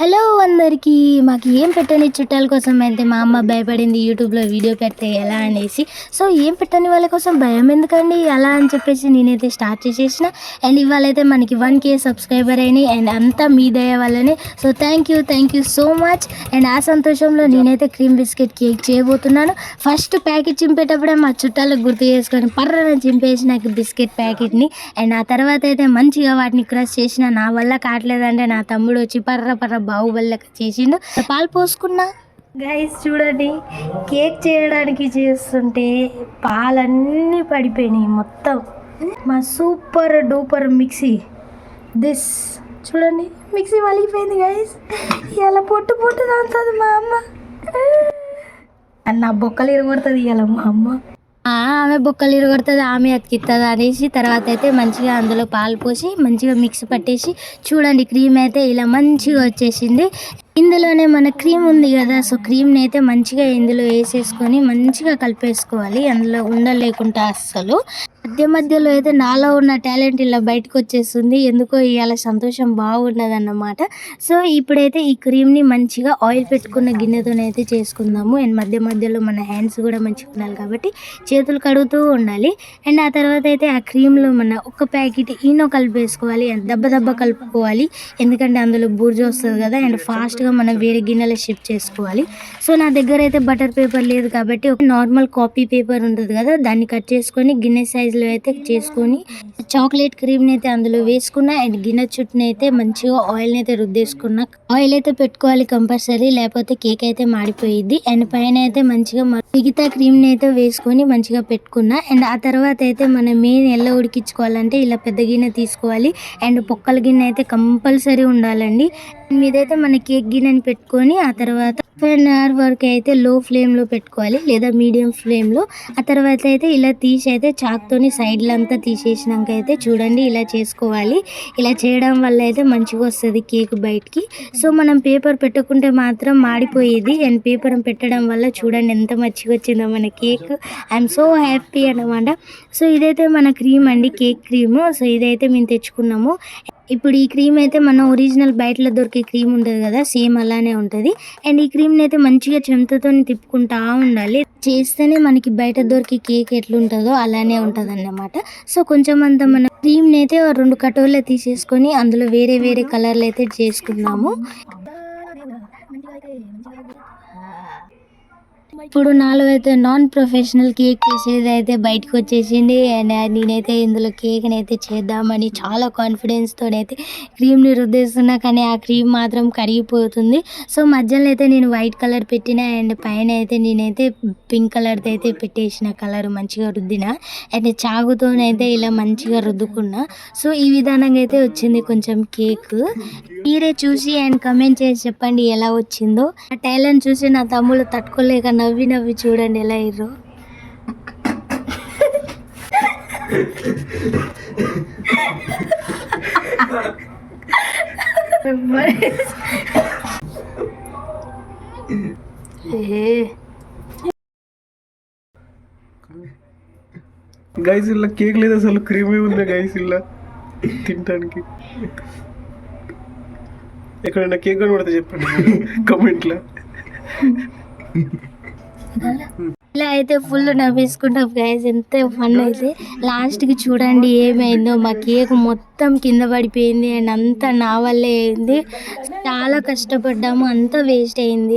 Hello అందరికీ. మాకు ఏం పెట్టని చుట్టాల కోసం అయితే మా అమ్మ భయపడింది యూట్యూబ్లో వీడియో పెడితే ఎలా అనేసి. సో ఏం పెట్టని వాళ్ళ కోసం భయం ఎందుకండి అలా అని చెప్పేసి నేనైతే స్టార్ట్ చేసేసిన. అండ్ ఇవాళైతే మనకి 1K సబ్స్క్రైబర్ అయినాయి అండ్ అంతా మీ దయ వల్లనే. So thank you so much. And ఆ సంతోషంలో నేనైతే క్రీమ్ బిస్కెట్ కేక్ చేయబోతున్నాను. ఫస్ట్ ప్యాకెట్ చింపేటప్పుడే మా చుట్టాలకు గుర్తు చేసుకొని పర్రన చింపేసి నాకు బిస్కెట్ ప్యాకెట్ని. అండ్ ఆ తర్వాత అయితే మంచిగా వాటిని క్రష్ చేసిన. నా వల్ల కావట్లేదంటే నా తమ్ముడు వచ్చి పర్ర బాహుబలికి చేసిండు. పాలు పోసుకున్నా. గైస్ చూడండి, కేక్ చేయడానికి చేస్తుంటే పాలన్నీ పడిపోయినాయి మొత్తం. మా సూపర్ డూపర్ మిక్సీ దిస్ చూడండి, మిక్సీ వలిగిపోయింది గైస్. ఇలా పొట్టు తాగుతుంది మా అమ్మ. నా బొక్కలు ఇరగొడుతుంది ఇలా మా అమ్మ. ఆమె బొక్కలు ఇరగొడుతుంది, ఆమె అతికిస్తుంది అనేసి తర్వాత అయితే మంచిగా అందులో పాలు పోసి మంచిగా మిక్స్ పట్టేసి చూడండి క్రీమ్ అయితే ఇలా మంచిగా వచ్చేసింది. ఇందులోనే మన క్రీమ్ ఉంది కదా, సో క్రీమ్ని అయితే మంచిగా ఇందులో వేసేసుకొని మంచిగా కలిపేసుకోవాలి. అందులో ఉండలేకుండా అస్సలు మధ్యలో అయితే నాలో ఉన్న టాలెంట్ ఇలా బయటకు వచ్చేస్తుంది. ఎందుకో ఇవాళ సంతోషం బాగున్నది అన్నమాట. సో ఇప్పుడైతే ఈ క్రీమ్ని మంచిగా ఆయిల్ పెట్టుకున్న గిన్నెతోనైతే చేసుకుందాము. అండ్ మధ్యలో మన హ్యాండ్స్ కూడా మంచిగా ఉండాలి కాబట్టి చేతులు కడుగుతూ ఉండాలి. అండ్ ఆ తర్వాత అయితే ఆ క్రీమ్లో మన ఒక ప్యాకెట్ ఈనో కలిపేసుకోవాలి. అండ్ దెబ్బ కలుపుకోవాలి, ఎందుకంటే అందులో బూర్జు వస్తుంది కదా. అండ్ ఫాస్ట్గా మనం వేరే గిన్నెలో షిఫ్ట్ చేసుకోవాలి. సో నా దగ్గర అయితే బటర్ పేపర్ లేదు కాబట్టి ఒక నార్మల్ కాపీ పేపర్ ఉంటుంది కదా, దాన్ని కట్ చేసుకొని గిన్నె సైజులో అయితే చేసుకొని చాక్లెట్ క్రీమ్ని అయితే అందులో వేసుకున్నా. అండ్ గిన్నె చుట్టూని అయితే మంచిగా ఆయిల్ని అయితే రుద్దేసుకున్నా. ఆయిల్ అయితే పెట్టుకోవాలి కంపల్సరీ, లేకపోతే కేక్ అయితే మాడిపోయిద్ది. అండ్ పైన అయితే మంచిగా మిగతా క్రీమ్ని అయితే వేసుకొని మంచిగా పెట్టుకున్నా. అండ్ ఆ తర్వాత అయితే మనం మెయిన్ ఎలా ఉడికించుకోవాలంటే ఇలా పెద్ద గిన్నె తీసుకోవాలి. అండ్ పొక్కల గిన్నె అయితే కంపల్సరీ ఉండాలండి. మీదైతే మన కేక్ గిన్నెని పెట్టుకొని ఆ తర్వాత 1 hour వరకు అయితే లో ఫ్లేమ్లో పెట్టుకోవాలి లేదా మీడియం ఫ్లేమ్లో. ఆ తర్వాత అయితే ఇలా తీసి అయితే చాక్తోని సైడ్లంతా తీసేసినాక అయితే చూడండి ఇలా చేసుకోవాలి. ఇలా చేయడం వల్ల అయితే మంచిగా వస్తుంది కేక్ బయటికి. సో మనం పేపర్ పెట్టుకుంటే మాత్రం మాడిపోయేది. అండ్ పేపర్ పెట్టడం వల్ల చూడండి ఎంత మంచిగా వచ్చిందో మన కేక్. ఐఎమ్ సో హ్యాపీ అన్నమాట. సో ఇదైతే మన క్రీమ్ అండి, కేక్ క్రీమ్. సో ఇదైతే మేము తెచ్చుకున్నాము. ఇప్పుడు ఈ క్రీమ్ అయితే మన ఒరిజినల్ బయటలో దొరికే క్రీమ్ ఉంటుంది కదా, సేమ్ అలానే ఉంటుంది. అండ్ ఈ క్రీమ్ని అయితే మంచిగా చెంతతో తిప్పుకుంటా ఉండాలి. చేస్తేనే మనకి బయట దొరికే కేక్ ఎట్లుంటుందో అలానే ఉంటుంది అన్నమాట. సో కొంచెం అంత మన క్రీమ్ని అయితే 2 కటోర్లు తీసేసుకొని అందులో వేరే కలర్లు అయితే చేసుకుందాము. ఇప్పుడు నాలో అయితే నాన్ ప్రొఫెషనల్ కేక్ చేసేది అయితే బయటకు వచ్చేసింది. అండ్ నేనైతే ఇందులో కేక్ని అయితే చేద్దామని చాలా కాన్ఫిడెన్స్తో అయితే క్రీమ్ని రుద్దేస్తున్నా, కానీ ఆ క్రీమ్ మాత్రం కరిగిపోతుంది. సో మధ్యలో అయితే నేను వైట్ కలర్ పెట్టిన అండ్ పైన అయితే నేనైతే పింక్ కలర్తో అయితే పెట్టేసిన కలర్ మంచిగా రుద్దిన. అండ్ చాకుతోనైతే ఇలా మంచిగా రుద్దుకున్నా. సో ఈ విధానంగా అయితే వచ్చింది కొంచెం కేక్. మీరే చూసి అండ్ కమెంట్ చేసి చెప్పండి ఎలా వచ్చిందో. ఆ టాలెంట్ చూసి నా తమ్ముళ్ళు తట్టుకోలేక నవ్వి చూడండి ఎలా అయ్యారో. గైస్ ఇలా కేక్ లేదు, అసలు క్రీమే ఉందా గైస్ ఇలా తినడానికి. ఎక్కడైనా కేక్ కనబడితే చెప్పండి కమెంట్లో. ఇలా అయితే ఫుల్ నవ్వేసుకుంటాం గైస్, ఎంత ఫన్ అయితే. లాస్ట్కి చూడండి ఏమైందో, మా కేక్ మొత్తం కింద పడిపోయింది. అండ్ అంతా నా వల్లే అయింది. చాలా కష్టపడ్డాము, అంతా వేస్ట్ అయింది.